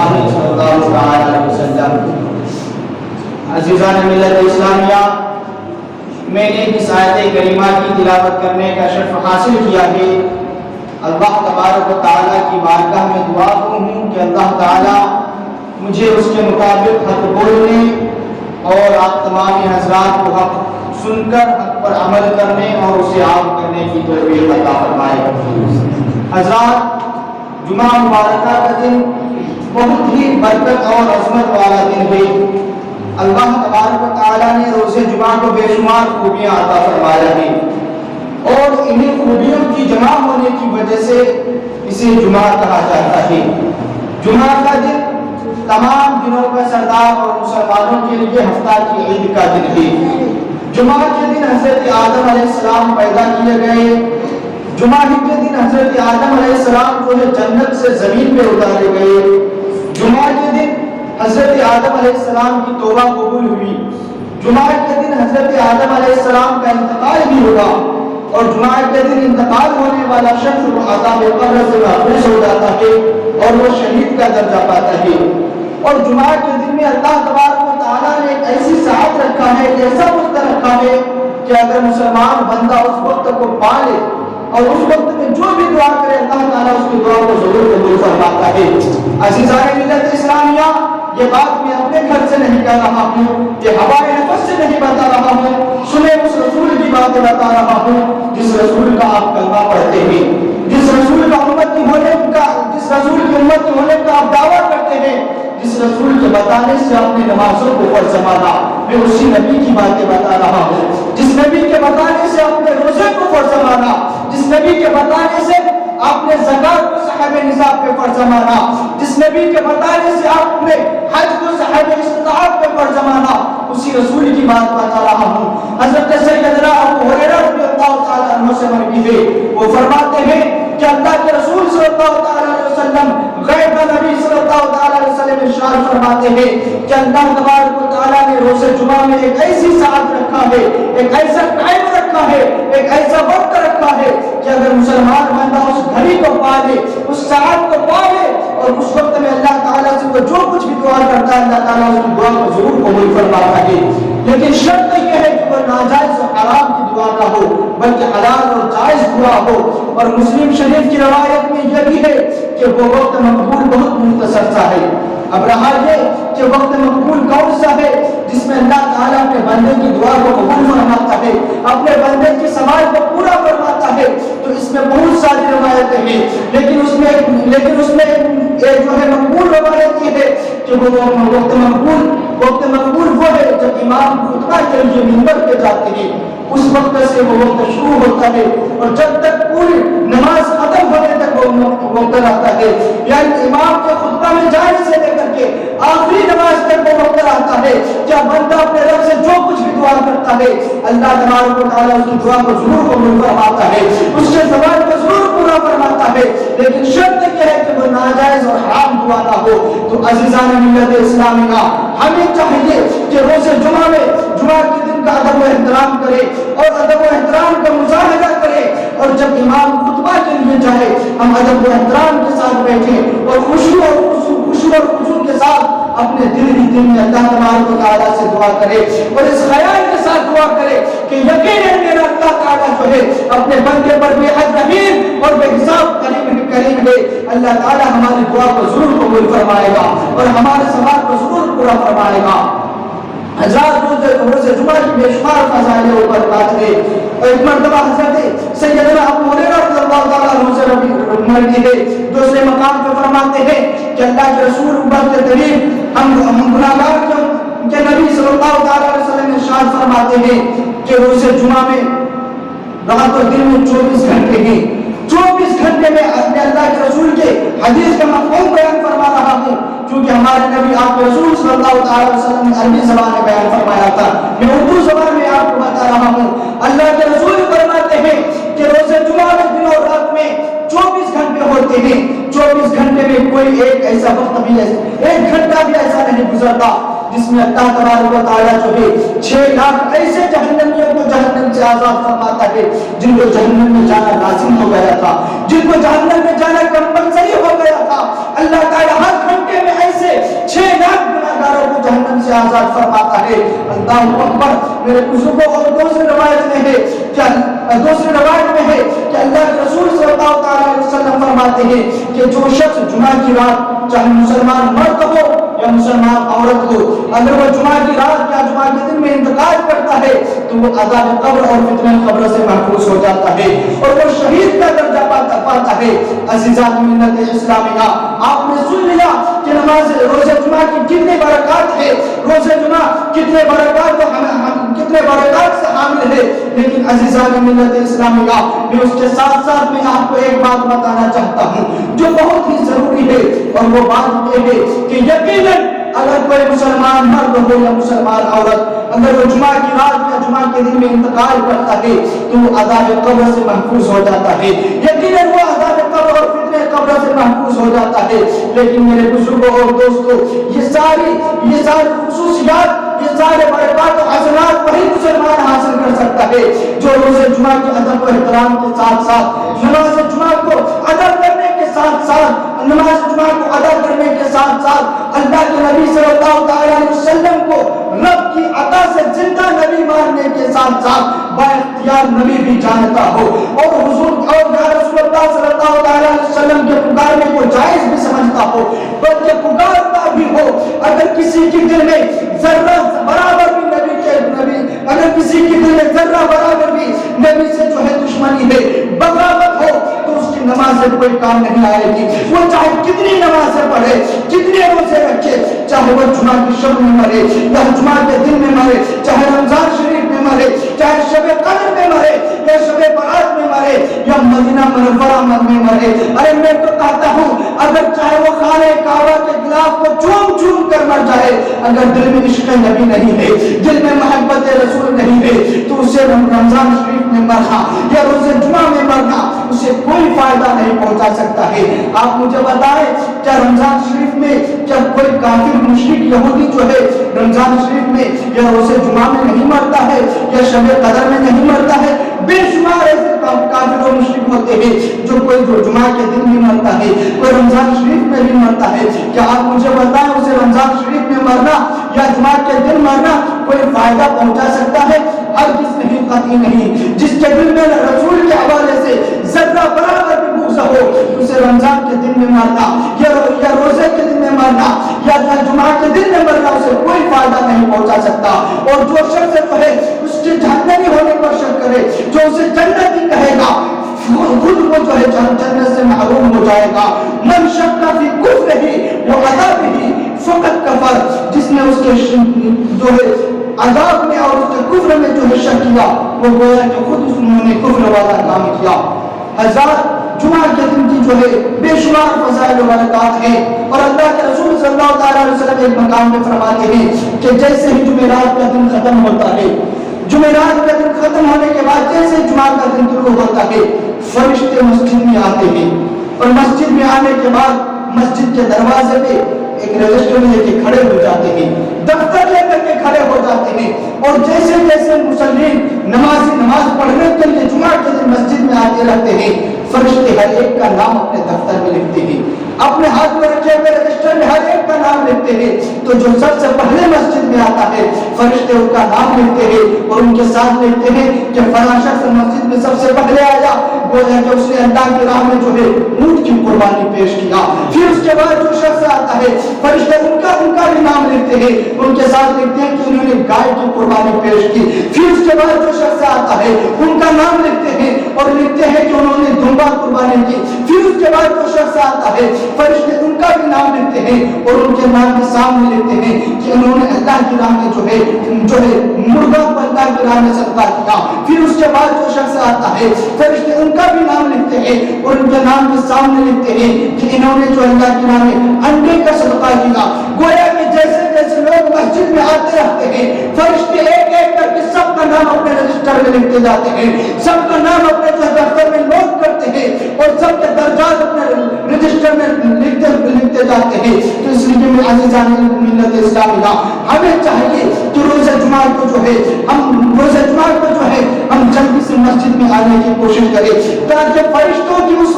اللہ صلی اللہ علیہ وسلم۔ عزیزان ملت اسلامیہ، میں نے اس آیت کریمہ کی تلاوت کرنے کا شرف حاصل کیا ہے۔ اللہ تبارک و تعالیٰ کی بارگاہ میں دعا ہوں کہ اللہ تعالیٰ مجھے اس کے مطابق حق بولنے اور آپ تمام حضرات کو حق سن کر حق پر عمل کرنے اور اسے عام کرنے کی توفیق عطا فرمائے۔ حضرات، جمعہ مبارکہ کا دن بہت ہی برکت اور عظمت والا دن ہے۔ اللہ تبارک و تعالیٰ نے روز جمعہ کو بے شمار خوبیاں عطا فرمایا ہے، اور انہیں خوبیوں کی جمع ہونے کی وجہ سے اسے جمعہ کہا جاتا ہے۔ جمعہ کا دن تمام دنوں کا سردار اور مسلمانوں کے لیے ہفتہ کی عید کا دن ہے۔ جمعہ کے دن حضرت آدم علیہ السلام پیدا کیے گئے۔ جمعہ کے دن حضرت آدم علیہ السلام جو ہے جنت سے زمین پہ اتارے گئے۔ جمعہ کے دن حضرت آدم علیہ السلام کی توبہ قبول ہوئی۔ جمعہ کے دن حضرت آدم علیہ السلام کا انتقال بھی ہوا، اور جمعہ کے دن انتقال ہونے والا شخص وہ عذاب قبر سے محفوظ ہو جاتا ہے اور وہ شہید کا درجہ پاتا ہے۔ اور جمعہ کے دن میں اللہ تبارک و تعالیٰ نے ایک ایسی ساعت رکھا ہے، ایک ایسا وقت رکھا ہے کہ اگر مسلمان بندہ اس وقت کو پا لے اور اس وقت میں جو بھی دعا کرے اللہ تعالیٰ اس کی دعا کو ضرور قبول فرماتا ہے۔ عزیزان ملت اسلامیہ، یہ بات میں اپنے گھر سے نہیں کہہ رہا ہوں، یہ ہوائے نفس سے نہیں بتا رہا ہوں، سنے اس رسول کی باتیں بتا رہا ہوں جس رسول کا آپ کلمہ پڑھتے ہیں، جس رسول کا امتی ہونے کا، جس رسول کی امتی ہونے کا آپ دعویٰ کرتے ہیں، جس رسول کے بتانے سے اپنے نمازوں کو فرض مانا۔ میں اسی نبی کی باتیں بتا رہا ہوں جس نبی کے بتانے سے اپنے روزے کو فرض مانا، جس نبی کے بتانے سے آپ نے زکات کو صاحب نصاب پہ فرض مانا، جس نبی کے بتانے سے آپ نے حج کو صاحب استطاعت پہ فرض مانا، اسی رسول کی بات بتا رہا ہوں۔ حضرت سیدنا ابو ہریرہ رضی اللہ تعالیٰ عنہ سے مروی ہے، وہ فرماتے ہیں کہ اللہ کے رسول صلی اللہ تعالیٰ علیہ وسلم غیب نبی صلی اللہ تعالیٰ علیہ وسلم ارشاد فرماتے ہیں کہ اللہ تبارک و تعالیٰ نے روز جمعہ میں ایک ایسی ساعت رکھا ہے، ایک ایسا ٹائم رکھا ہے، ایک ایسا وقت رکھا ہے کہ اگر مسلمان بندہ اس گھڑی کو پا لے، اس ساعت کو پا لے، اور اس وقت میں اللہ تعالیٰ سے وہ جو کچھ بھی دعا کرتا ہے اللہ تعالیٰ اس کی دعا کو ضرور قبول فرماتا ہے۔ لیکن شرط یہ ہے کہ وہ ناجائز اور حرام کی دعا نہ ہو بلکہ حلال اور جائز دعا ہو۔ اور مسلم شریف کی روایت میں یہ بھی ہے کہ وہ وقت مقبول بہت مختصر سا ہے۔ اب رہا یہ کہ وقت مقبول کون سا ہے؟ جس میں اللہ تعالیٰ اپنے بندے کی دعا کو قبول فرماتا ہے، اپنے بندے کی سماعت کو پورا فرماتا ہے۔ تو اس میں بہت ساری روایتیں ہیں، لیکن اس میں ایک جو ہے مقبول روایت یہ ہے کہ وہ وقت مقبول وہ ہے جب امام خطبہ کے لیے منبر پہ جاتے ہیں، اس وقت سے وہ وقت شروع ہوتا ہے اور جب تک پوری نماز ختم ہونے تک وہ وقت رہتا ہے، یعنی امام کے خطبہ میں جانے سے لے کر کے آخری نماز تک وہ وقت رہتا ہے۔ جب بندہ اپنے رب سے جو کچھ بھی دعا کرتا ہے اللہ تبارک و تعالیٰ اس کی دعا کو ضرور قبول فرماتا ہے، اس کے سوال کو ضرور پورا فرماتا ہے، لیکن شرط یہ ہے کہ وہ ناجائز اور حرام دعا نہ ہو۔ تو عزیزان ملت اسلامیہ، ہمیں چاہیے کہ روز جمعہ میں جمعہ کے دن کا ادب و احترام کرے اور ادب و احترام کا مظاہرہ کرے، اور جب امام خطبہ کے لیے جائے ہم ادب و احترام کے ساتھ بیٹھیں اور خوشی اور خضوع کے ساتھ اپنے دل میں اللہ تبارک و تعالیٰ سے دعا کرے، اور اس خیال کے ساتھ دعا کرے کہ یقیناً میرا اللہ تعالیٰ جو ہے اپنے بندے پر بے حد رحیم اور بے حساب کریم ہے۔ اللہ تعالیٰ ہماری دعا کو ضرور قبول فرمائے گا اور ہمارے سوال کو ضرور پورا فرمائے گا۔ حضرات، روز جمعہ کی بے شمار فضائل اوپر بات ہے۔ ایک مرتبہ حضرت سیدنا ابو ہریرہ رضی اللہ تعالیٰ عنہ سے مروی ہے، دوسرے مقام پہ فرماتے ہیں کہ اللہ کے رسول بہت قریب ہم گناہگار کے نبی صلی اللہ تعالیٰ علیہ وسلم ارشاد فرماتے ہیں کہ روز جمعہ میں رات اور دن میں 24 گھنٹے ہیں۔ 24 گھنٹے میں اللہ کے رسول کے حدیث کا مفہوم بیان فرما رہا ہوں، کیونکہ ہمارے نبی آپ کے رسول صلی اللہ تعالی وسلم نے عربی زبان میں بیان فرمایا تھا، میں اردو زبان میں آپ کو بتا رہا ہوں۔ اللہ کے رسول فرماتے ہیں کہ روز جمعہ میں دن اور رات میں 24 گھنٹے ہوتے ہیں۔ 24 گھنٹے میں کوئی ایک ایسا وقت بھی ایک گھنٹہ بھی ایسا نہیں گزرتا جس میں اللہ تبارک و تعالیٰ جو ہے 6 لاکھ ایسے جہنمیوں کو جہنم سے آزاد فرماتا ہے جن کو جہنم میں جانا لازم ہو گیا تھا، جن کو جہنم میں جانا کمپلسری ہو گیا تھا۔ اللہ تعالیٰ ہر گھنٹے میں ایسے اللہ اکبر. میرے بزرگوں اور دوسری روایت میں ہے کہ اللہ کے رسول صلی اللہ تعالی علیہ وسلم فرماتے ہیں کہ جو شخص جمعہ کی رات, چاہے مسلمان مرد ہو یا مسلمان عورت ہو, اگر وہ جمعہ کی رات یا جمعہ کے دن میں انتقال کرتا ہے تو وہ عذاب قبر اور فتنہ قبر سے محفوظ ہو جاتا ہے اور وہ شہید کا درجہ پاتا ہے. عزیزان ملت اسلامیہ, آپ نے سن لیا کہ نماز روزہ جمعہ کی کتنے برکات ہے, روزہ جمعہ کتنے برکات سے حامل ہے. لیکن عزیزان ملت اسلامیہ, میں اس کے ساتھ ساتھ میں آپ کو ایک بات بتانا چاہتا ہوں جو بہت ہی ضروری ہے, اور وہ بات یہ ہے کہ یقیناً اگر کوئی مسلمان مرد ہو یا مسلمان عورت, اگر وہ جمعہ کی رات یا جمعہ کے دن میں انتقال کرتا ہے تو وہ عذاب قبر سے محفوظ ہو جاتا ہے. یقیناً وہ عذاب قبر اور فتنہ قبر سے محفوظ ہو جاتا ہے. لیکن میرے بزرگوں اور دوستوں, یہ ساری خصوصیات, یہ سارے برکات و حسنات وہی مسلمان حاصل کر سکتا ہے جو روزہ جمعہ کے ادب و احترام کے ساتھ ساتھ, نماز جمعہ کو ادا کرنے کے ساتھ ساتھ, اللہ کے نبی صلی اللہ علیہ وسلم کو رب کی عطا سے زندہ نبی ماننے کے ساتھ ساتھ با اختیار نبی بھی جانتا ہو, اور حضور اور رسول اللہ صلی اللہ علیہ وسلم کے پکارنے کو جائز بھی سمجھتا ہو, بلکہ پکارتا بھی ہو. اگر کسی کے دل میں ذرہ برابر بھی اگر کسی کے دل میں ذرہ برابر بھی نبی سے جو ہے دشمنی ہے, بغاوت ہو, تو اس کی نماز سے کوئی کام نہیں آئے گی. وہ چاہے کتنی نمازیں پڑھے, کتنے روزے رکھے, چاہے وہ جمعہ کی شب میں مرے یا جمعہ کے دن میں مرے, چاہے رمضان شریف میں مرے, چاہے شب قدر میں مرے یا شب برات میں مرے یا مدینہ منورہ میں مرے. ارے میں تو کہتا ہوں, اگر چاہے وہ خانہ کعبہ کے غلاف کو چوم چوم کر مر جائے, اگر دل میں عشق نبی نہیں ہے, دل میں محبت رسول نہیں ہے, تو اسے رمضان شریف میں مرنا یا روزے جمعہ میں مرنا اسے کوئی فائدہ نہیں پہنچا سکتا ہے. آپ مجھے بتائیں, کیا رمضان شریف میں کیا کوئی کافر مشرک یہودی جو ہے رمضان شریف میں یا روزے جمعہ میں نہیں مرتا ہے یا شب قدر میں نہیں مرتا ہے؟ بے شمار ایسے کافر و مشرک ہوتے ہیں جو جمعہ کے دن بھی مرتا ہے, کوئی رمضان شریف میں بھی مرتا ہے. کیا آپ مجھے بتائیں, اسے رمضان شریف میں مرنا یا جمعہ کے دن مرنا کوئی فائدہ پہنچا سکتا ہے؟ ہرگز نہیں, قطعی نہیں. جس کے دل میں رسول کے حوالے سے ذرہ برابر بھی بغض ہو, اسے رمضان کے دن میں مرنا یا روزے کے دن میں مرنا یا جمعہ کے دن میں مرنا اسے کوئی فائدہ نہیں پہنچا سکتا. اور جو شخص جو ہے اس کے جہنمی ہونے پر شک کرے, جو اسے جنتی کہے گا, خود وہ جو ہے جنت سے محروم ہو جائے گا. من شک فی کفرہ وعذابہ فقط کفر, جس نے اس کے جو ہے عذاب میں اور اس کے کفر میں جو ہے شک کیا, وہ گویا کہ خود انہوں نے کفر والا کام کیا. حضرات, جمعہ کے دن کی جو ہے بے شمار فضائل و برکات ہیں, اور اللہ کے رسول صلی اللہ علیہ وسلم ایک مقام میں فرماتے ہیں کہ جیسے ہی جمعرات کا دن ختم ہوتا ہے, جمعرات کا دن ختم ہونے کے بعد جیسے جمعہ کا دن شروع ہوتا ہے, فرشتے مسجد میں آتے ہیں, اور مسجد میں آنے کے بعد مسجد کے دروازے پہ ایک رجسٹر لے کے کھڑے ہو جاتے ہیں, دفتر لے کر کے کھڑے ہو جاتے ہیں, اور جیسے جیسے مسلمان نماز پڑھنے کے لیے جمعہ کے دن مسجد میں آتے رہتے ہیں, فرشتے ہر ایک کا نام اپنے دفتر میں لکھتے ہیں, اپنے ہاتھ میں رکھے ہوئے رجسٹر میں ہر ایک کا نام لکھتے ہیں. تو جو سب سے پہلے مسجد میں آتا ہے, فرشتے ان کا نام لکھتے ہیں اور ان کے ساتھ لکھتے ہیں کہ فلاں شخص مسجد میں سب سے پہلے آیا, گویا کہ اس نے اللہ کی راہ میں جو ہے اونٹ کی قربانی پیش کیا. پھر اس کے بعد جو شخص آتا ہے, فرشتے ان کا بھی نام لکھتے ہیں, ان کے ساتھ لکھتے ہیں کہ انہوں نے گائے کی قربانی پیش کی. پھر اس کے بعد جو شخص آتا ہے ان کا نام لکھتے ہیں اور لکھتے ہیں کہ انہوں نے دمبا قربانی کی. پھر اس کے بعد جو شخص آتا ہے, فرشتے ان کا بھی نام لکھتے ہیں اور ان کے نام کے سامنے لکھتے ہیں کہ انہوں نے اللہ کی راہ میں جو ہے مرغا کو اللہ کی راہ میں صدقہ کیا. پھر اس کے بعد جو شخص آتا ہے, فرشتے ان کا بھی نام لکھتے ہیں اور ان کے نام کے سامنے لکھتے ہیں کہ انہوں نے جو اللہ کی راہ میں انڈے کا صدقہ کیا. گویا کہ جیسے جیسے لوگ مسجد میں آتے رہتے ہیں, فرشتے ایک ایک کر کے سب کا نام اپنے رجسٹر میں لکھتے جاتے ہیں, سب کا نام اپنے دفتر میں نوٹ کرتے ہیں اور سب کے درجات اپنے رجسٹر میں لکھتے جاتے ہیں. تو اس لیے میں عزیزان ملت اسلامیہ, ہمیں چاہیے کہ روزہ جمعہ کو جو ہے ہم جلدی سے مسجد میں آنے کی کوشش کریں, تاکہ فرشتوں کی اس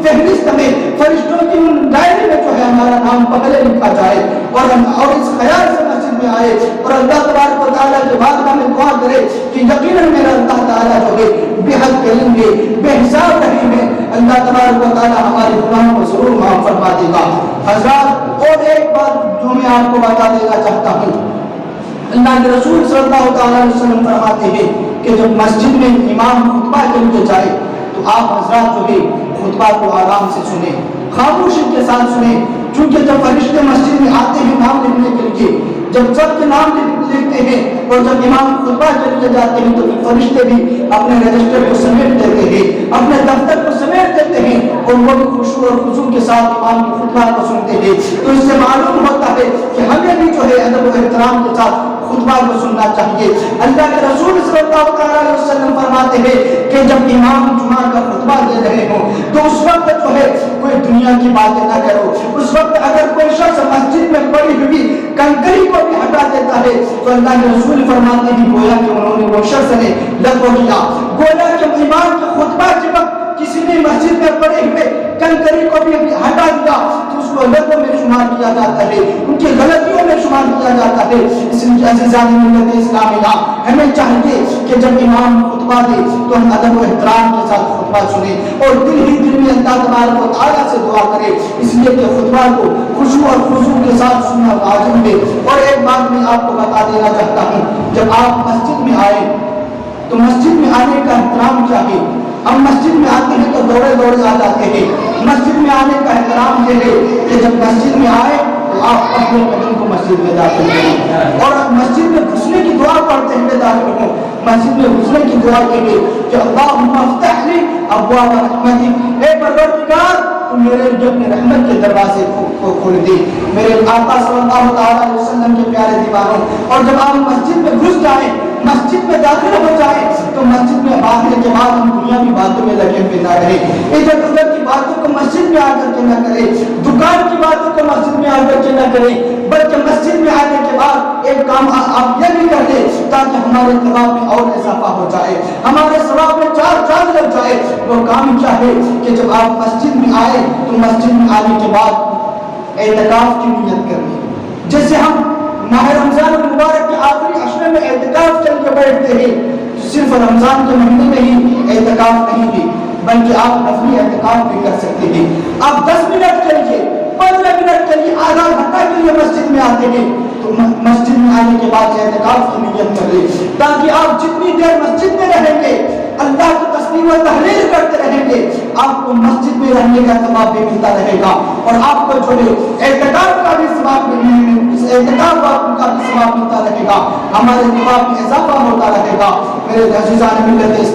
فہرست میں, فرشتوں کی ڈائری میں جو ہے ہمارا نام پہلے لکھا جائے, اور اس خیال سے مسجد میں آئے اور اللہ تبارک و تعالیٰ کے بارگاہ میں دعا کرے کہ یقیناً میرا اللہ تعالیٰ جو ہے بے حد کریں گے، بے حساب رہیں گے، اللہ تبارک و تعالیٰ ہمارے گناہوں کو ضرور معاف فرما دے گا۔ حضرات اور ایک بات جو میں آپ کو بتا دینا چاہتا ہوں، اللہ کے رسول صلی اللہ علیہ وسلم فرماتے ہیں کہ جب مسجد میں امام خطبہ کے لیے جائے تو آپ حضرات جو ہے خطبہ کو آرام سے سنیں، خاموشی کے ساتھ سنیں، چونکہ جب فرشتے مسجد میں آتے ہیں نام لکھنے کے لیے، جب سب کے نام لکھتے ہیں اور جب امام خطبہ کے لیے جاتے ہیں تو فرشتے بھی اپنے رجسٹر کو سمیٹ دیتے ہیں، اپنے دفتر کو سمیٹ دیتے ہیں اور وہ بھی خشوع اور خضوع کے ساتھ امام کی خطبہ کو سنتے ہیں۔ تو اس سے معلوم ہوتا ہے کہ ہمیں بھی جو ہے ادب و احترام کے ساتھ خطبہ کو سننا چاہیے۔ اللہ کے رسول صلی اللہ علیہ وسلم فرماتے ہیں کہ جب امام جمعہ کا خطبہ دے رہے ہوں تو اس وقت جو ہے کوئی دنیا کی باتیں نہ کرو۔ اس وقت اگر کوئی شخص مسجد میں پڑی ہوئی کنکری کو بھی ہٹا دیتا ہے تو اللہ کے رسول فرماتے ہیں گویا کہ انہوں نے وہ شخص نے لغو کیا، گویا کہ امام کے خطبہ کے وقت کسی نے مسجد میں پڑے ہوئے کنکری کو بھی ہٹا دیا تو اس کو لغو میں شمار کیا جاتا ہے، ان کی غلطیوں میں شمار کیا جاتا ہے۔ اس لیے عزیزان ملت اسلامیہ ہمیں چاہیے کہ جب امام خطبہ دے تو ہم ادب و احترام کے ساتھ خطبہ سنیں اور دل ہی دل میں اللہ تبارک و تعالیٰ سے دعا کریں، اس لیے کہ خطبہ کو خشوع اور خضوع کے ساتھ سننا واجب ہے۔ اور ایک بات میں آپ کو بتا دینا چاہتا ہوں، جب آپ مسجد میں آئے تو مسجد میں آنے کا احترام کیا ہے؟ ہم مسجد میں آتے ہیں تو دوڑے دوڑے آ جاتے ہیں، مسجد میں آنے کا احترام یہ ہے کہ جب مسجد میں آئے تو آپ اپنے قدم کو مسجد میں داخل کریں اور مسجد میں گھسنے کی دعا پڑھتے ہوئے داخل ہوں۔ مسجد میں گھسنے کی دعا یہ ہے کہ اللہم افتح لی ابواب رحمتک، اے پروردگار تو میرے لیے اپنے رحمت کے دروازے کو کھول دے۔ میرے آقا صلی اللہ علیہ وسلم کے پیارے دیوانوں، اور جب آپ مسجد میں گھس جائیں، مسجد میں داخل ہو جائیں تو مسجد میں باہر کے بعد ہم دنیا کی باتوں میں لگے ہوئے نہ رہیں، ادھر ادھر کی باتوں کو مسجد میں آ کر کے نہ کریں، دکان کی باتوں کو مسجد میں آ کر کے نہ کریں، بلکہ مسجد میں آنے کے بعد ایک کام آپ یہ بھی کر لیں تاکہ ہمارے ثواب میں اور اضافہ ہو جائے، ہمارے ثواب میں چار چاند لگ جائے۔ وہ کام کیا ہے کہ جب آپ مسجد میں آئے تو مسجد میں آنے کے بعد اعتکاف کی نیت کر لیں۔ جیسے ہم ماہ رمضان المبارک کے آخری عشرے میں اعتکاف چل کے بیٹھتے ہیں، صرف رمضان کے مہینے میں ہی اعتکاف نہیں ہے بلکہ آپ نفلی اعتکاف بھی کر سکتے ہیں۔ آپ 10 منٹ کے لیے، 15 منٹ کے لیے، آدھا گھنٹہ کے لیے مسجد میں آتے ہیں تو مسجد میں آنے کے بعد اعتکاف کی نیت کر لیں تاکہ آپ جتنی دیر مسجد میں رہیں گے، اللہ کی تسبیح و تحلیل کرتے رہیں گے، آپ کو مسجد میں رہنے کا ثواب بھی ملتا رہے گا اور آپ کو جو ہے اعتکاف کا بھی ثواب اعتکاف کا بھی ثواب ملتا رہے گا، ہمارے ثواب میں اضافہ ہوتا رہے گا۔ میرے عزیزان ملت